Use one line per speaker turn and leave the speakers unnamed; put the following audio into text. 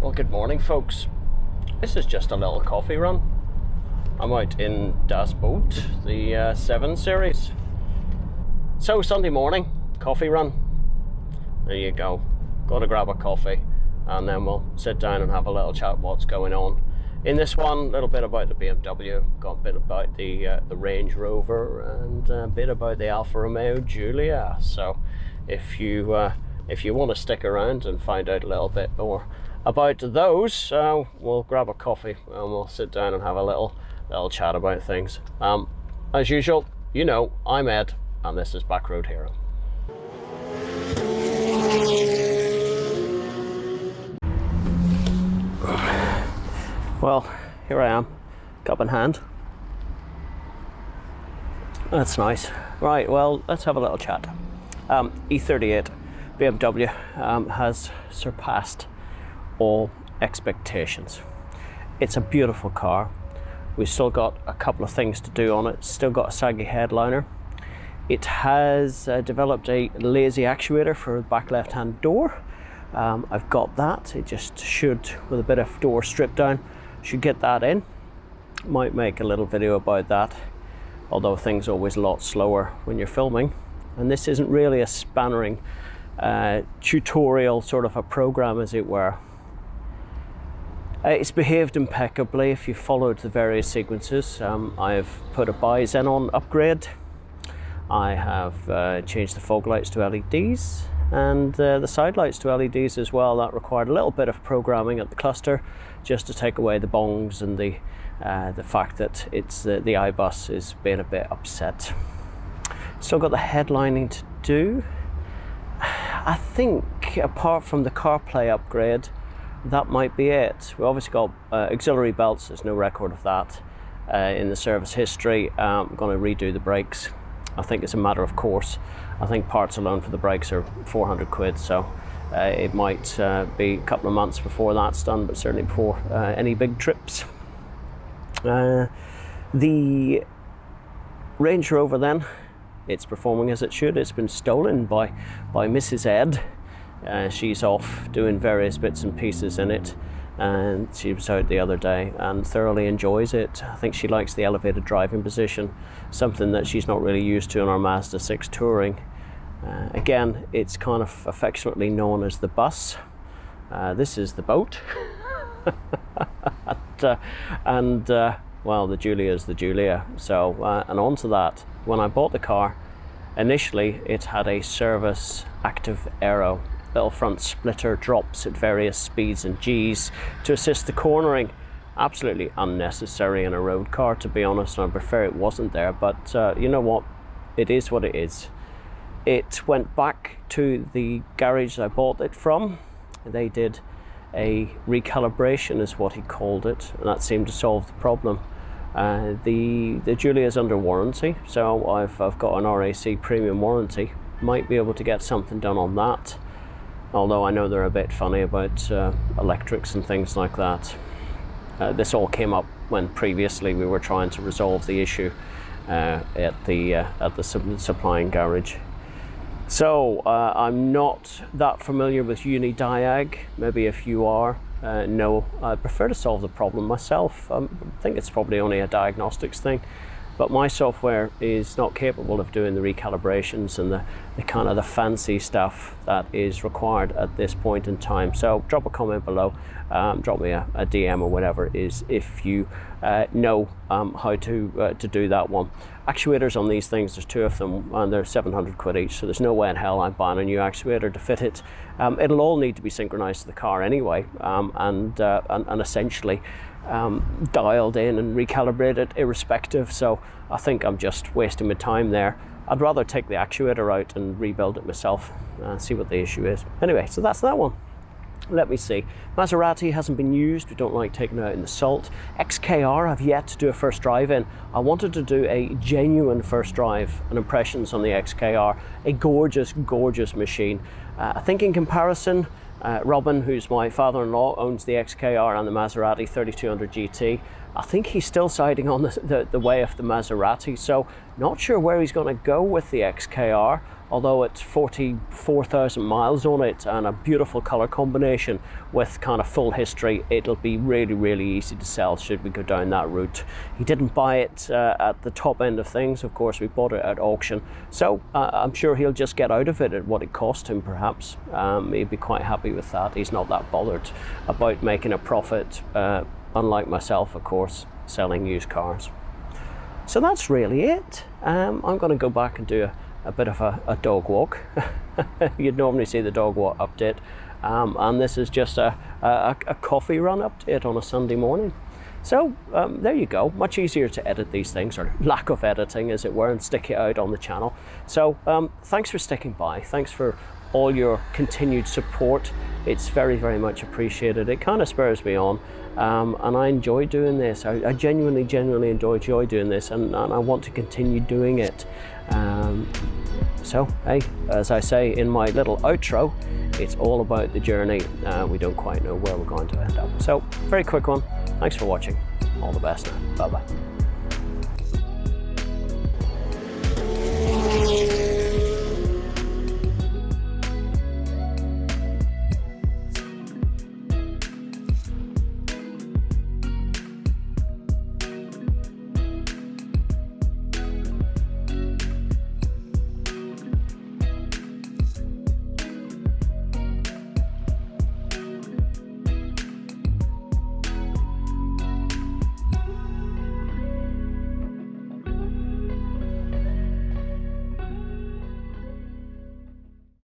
Well, good morning, folks. This is just a little coffee run. I'm out in Das Boot, the 7 Series. So, Sunday morning, coffee run. There you go. Got to grab a coffee, and then we'll sit down and have a little chat what's going on. In this one, a little bit about the BMW, got a bit about the Range Rover, and a bit about the Alfa Romeo Giulia. So, if you want to stick around and find out a little bit more about those, we'll grab a coffee and we'll sit down and have a little chat about things. As usual, you know, I'm Ed, and this is backroadhero. Well, here I am, cup in hand. That's nice. Right, well, let's have a little chat. E38 BMW has surpassed all expectations. It's a beautiful car. We've still got a couple of things to do on it. Still got a saggy headliner. It has developed a lazy actuator for the back left hand door. I've got that. It just should, with a bit of door strip down, should get that in. Might make a little video about that, although things are always a lot slower when you're filming. And this isn't really a spannering tutorial, sort of a program, as it were. It's behaved impeccably if you followed the various sequences. I've put a bi-xenon upgrade. I have changed the fog lights to LEDs, and the side lights to LEDs as well. That required a little bit of programming at the cluster just to take away the bongs and the fact that it's the iBus is being a bit upset. Still got the headlining to do. I think apart from the CarPlay upgrade, that might be it. We obviously got auxiliary belts. There's no record of that in the service history. I'm going to redo the brakes. I think it's a matter of course. I think parts alone for the brakes are 400 quid, so it might be a couple of months before that's done, but certainly before any big trips. The Range Rover then, it's performing as it should. It's been stolen by Mrs. Ed. She's off doing various bits and pieces in it, and she was out the other day and thoroughly enjoys it. I think she likes the elevated driving position, something that she's not really used to on our Mazda 6 Touring. Again, it's kind of affectionately known as the bus. This is the boat. Well, the Giulia is the Giulia. So, and on to that, when I bought the car, initially it had a service active aero. Little front splitter drops at various speeds and Gs to assist the cornering. Absolutely unnecessary in a road car, to be honest, and I prefer it wasn't there, but you know what, it is what it is. It went back to the garage I bought it from. They did a recalibration, is what he called it, and that seemed to solve the problem. The Giulia is under warranty, so I've got an RAC premium warranty. Might be able to get something done on that, although I know they're a bit funny about electrics and things like that. This all came up when previously we were trying to resolve the issue at the supplying garage. So I'm not that familiar with UniDiag. Maybe if you are, no, I prefer to solve the problem myself. I think it's probably only a diagnostics thing, but my software is not capable of doing the recalibrations and the kind of the fancy stuff that is required at this point in time. So drop a comment below, drop me a DM or whatever it is if you know how to do that one. Actuators on these things, there's two of them, and they're 700 quid each, so there's no way in hell I'm buying a new actuator to fit it. It'll all need to be synchronized to the car anyway, and essentially dialed in and recalibrated irrespective, so I think I'm just wasting my time there. I'd rather take the actuator out and rebuild it myself and see what the issue is. Anyway, so that's that one. Let me see. Maserati hasn't been used. We don't like taking it out in the salt. XKR I've yet to do a first drive in. I wanted to do a genuine first drive and impressions on the XKR. A gorgeous, gorgeous machine. I think in comparison, Robin, who's my father-in-law, owns the XKR and the Maserati 3200 GT. I think he's still siding on the way of the Maserati, so not sure where he's going to go with the XKR, although it's 44,000 miles on it and a beautiful color combination with kind of full history. It'll be really, really easy to sell should we go down that route. He didn't buy it at the top end of things. Of course, we bought it at auction, so I'm sure he'll just get out of it at what it cost him, perhaps. He'd be quite happy with that. He's not that bothered about making a profit, unlike myself, of course, selling used cars. So that's really it. I'm going to go back and do a bit of a dog walk. You'd normally see the dog walk update, and this is just a coffee run update on a Sunday morning. So there you go. Much easier to edit these things, or lack of editing as it were, and stick it out on the channel. So thanks for sticking by. Thanks for all your continued support. It's very, very much appreciated. It kind of spurs me on, and I enjoy doing this. I genuinely enjoy doing this, and I want to continue doing it. So hey, as I say in my little outro, it's all about the journey. We don't quite know where we're going to end up. So very quick one. Thanks for watching. All the best now. Bye bye.